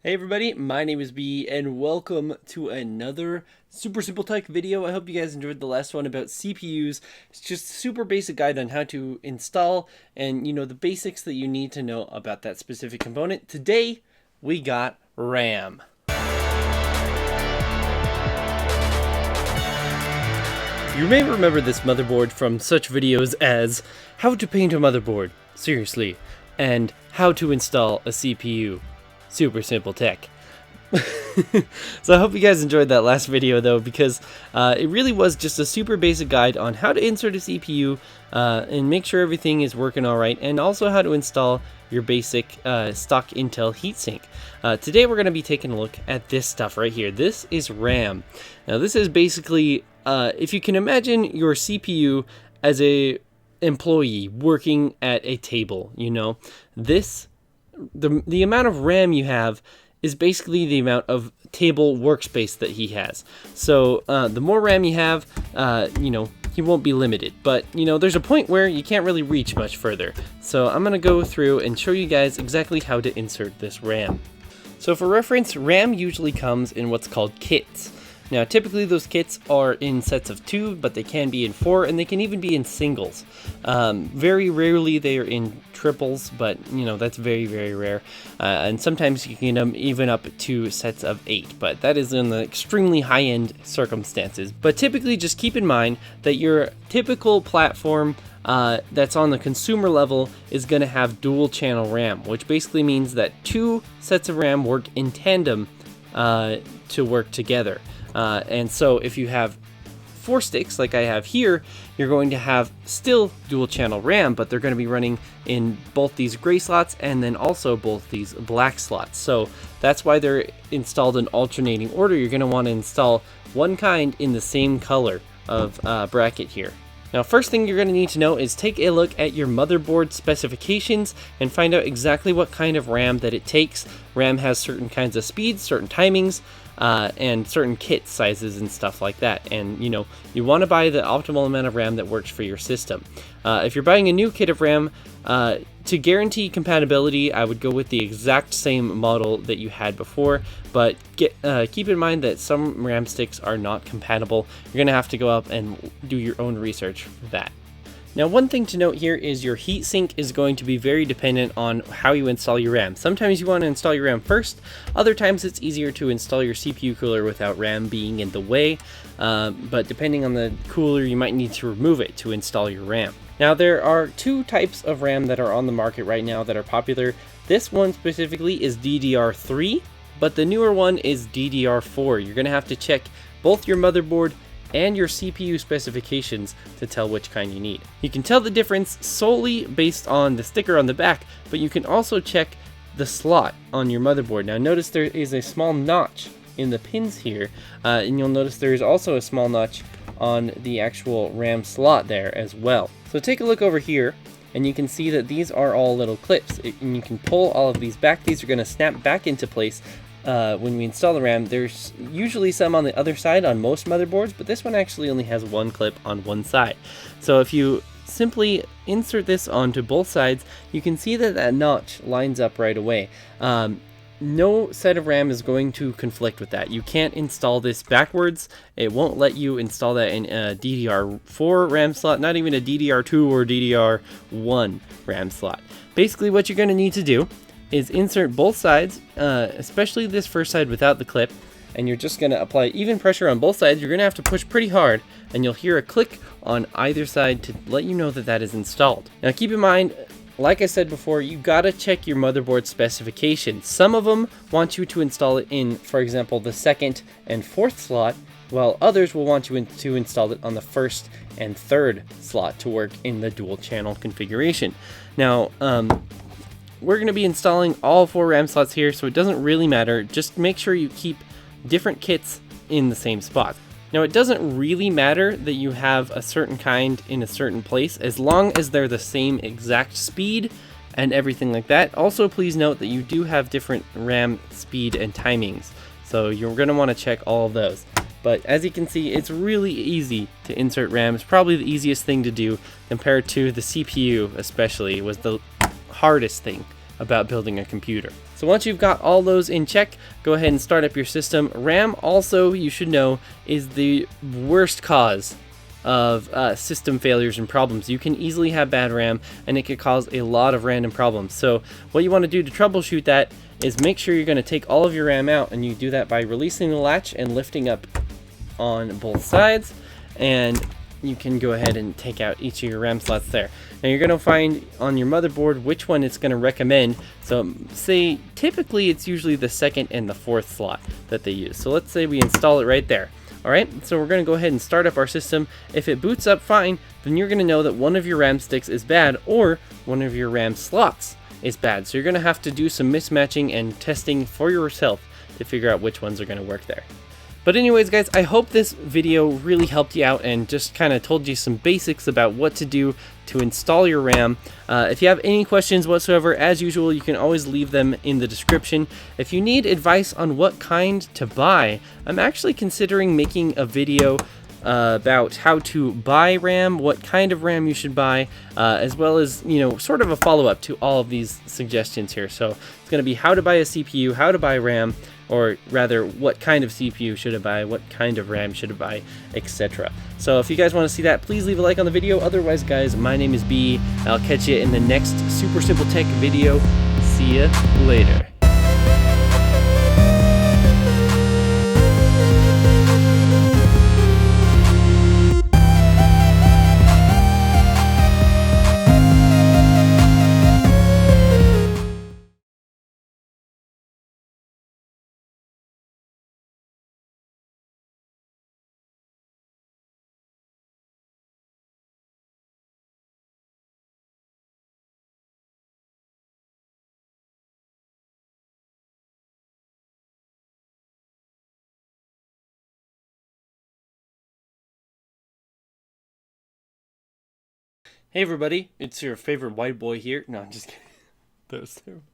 Hey everybody, my name is Bee and welcome to another super simple tech video. I hope you guys enjoyed the last one about CPUs. It's just a super basic guide on how to install and the basics that you need to know about that specific component. Today we got RAM. You may remember this motherboard from such videos as how to paint a motherboard, seriously, and how to install a CPU. Super simple tech. So I hope you guys enjoyed that last video though, because it really was just a super basic guide on how to insert a CPU and make sure everything is working alright, and also how to install your basic stock Intel heatsink. Today we're going to be taking a look at this stuff right here. This is RAM. Now this is basically, if you can imagine your CPU as a employee working at a table, the amount of RAM you have is basically the amount of table workspace that he has. So the more RAM you have, you won't be limited. But there's a point where you can't really reach much further. So I'm gonna go through and show you guys exactly how to insert this RAM. So for reference, RAM usually comes in what's called kits. Now typically those kits are in sets of 2, but they can be in 4, and they can even be in singles. Very rarely they are in triples, but that's very, very rare. And sometimes you can get them even up to sets of 8, but that is in the extremely high-end circumstances. But typically just keep in mind that your typical platform that's on the consumer level is going to have dual channel RAM, which basically means that 2 sets of RAM work in tandem to work together. And so if you have 4 sticks like I have here, you're going to have still dual channel RAM, but they're going to be running in both these gray slots and then also both these black slots. So that's why they're installed in alternating order. You're going to want to install one kind in the same color of bracket here. Now, first thing you're going to need to know is take a look at your motherboard specifications and find out exactly what kind of RAM that it takes. RAM has certain kinds of speeds, certain timings, and certain kit sizes and stuff like that. And you want to buy the optimal amount of RAM that works for your system. If you're buying a new kit of RAM, to guarantee compatibility, I would go with the exact same model that you had before, but keep in mind that some RAM sticks are not compatible. You're going to have to go up and do your own research for that. Now, one thing to note here is your heatsink is going to be very dependent on how you install your RAM. Sometimes you want to install your RAM first, other times it's easier to install your CPU cooler without RAM being in the way, but depending on the cooler, you might need to remove it to install your RAM. Now, there are 2 types of RAM that are on the market right now that are popular. This one specifically is DDR3, but the newer one is DDR4. You're going to have to check both your motherboard and your CPU specifications to tell which kind you need. You can tell the difference solely based on the sticker on the back, but you can also check the slot on your motherboard. Now notice there is a small notch in the pins here, and you'll notice there is also a small notch on the actual RAM slot there as well. So take a look over here, and you can see that these are all little clips, and you can pull all of these back. These are going to snap back into place when we install the RAM. There's usually some on the other side on most motherboards, but this one actually only has one clip on one side. So if you simply insert this onto both sides, you can see that that notch lines up right away. No set of RAM is going to conflict with that. You can't install this backwards. It won't let you install that in a DDR4 RAM slot, not even a DDR2 or DDR1 RAM slot. Basically what you're going to need to do is insert both sides, especially this first side without the clip, and you're just going to apply even pressure on both sides. You're going to have to push pretty hard, and you'll hear a click on either side to let you know that that is installed. Now keep in mind, like I said before, you gotta check your motherboard specifications. Some of them want you to install it in, for example, the 2nd and 4th slot, while others will want you to install it on the 1st and 3rd slot to work in the dual channel configuration. Now, we're going to be installing all 4 RAM slots here, so it doesn't really matter. Just make sure you keep different kits in the same spot. Now, it doesn't really matter that you have a certain kind in a certain place, as long as they're the same exact speed and everything like that. Also, please note that you do have different RAM speed and timings, so you're going to want to check all of those. But as you can see, it's really easy to insert RAM. It's probably the easiest thing to do compared to the CPU, especially, was the hardest thing about building a computer. So once you've got all those in check, go ahead and start up your system. RAM also, you should know, is the worst cause of system failures and problems. You can easily have bad RAM and it could cause a lot of random problems. So what you want to do to troubleshoot that is make sure you're going to take all of your RAM out, and you do that by releasing the latch and lifting up on both sides, and you can go ahead and take out each of your RAM slots there. Now you're going to find on your motherboard which one it's going to recommend. So say typically it's usually the second and the fourth slot that they use. So let's say we install it right there. Alright, so we're going to go ahead and start up our system. If it boots up fine, then you're going to know that one of your RAM sticks is bad, or one of your RAM slots is bad. So you're going to have to do some mismatching and testing for yourself to figure out which ones are going to work there. But anyways, guys, I hope this video really helped you out and just kind of told you some basics about what to do to install your RAM. If you have any questions whatsoever, as usual, you can always leave them in the description. If you need advice on what kind to buy, I'm actually considering making a video about how to buy RAM, what kind of RAM you should buy, as well as, you know, sort of a follow-up to all of these suggestions here. So it's going to be how to buy a CPU, how to buy RAM, or rather, what kind of CPU should I buy, what kind of RAM should I buy, etc. So if you guys want to see that, please leave a like on the video. Otherwise, guys, my name is Beeeyeee. I'll catch you in the next Super Simple Tech video. See ya later. Hey everybody, it's your favorite white boy here. No, I'm just kidding. That was terrible.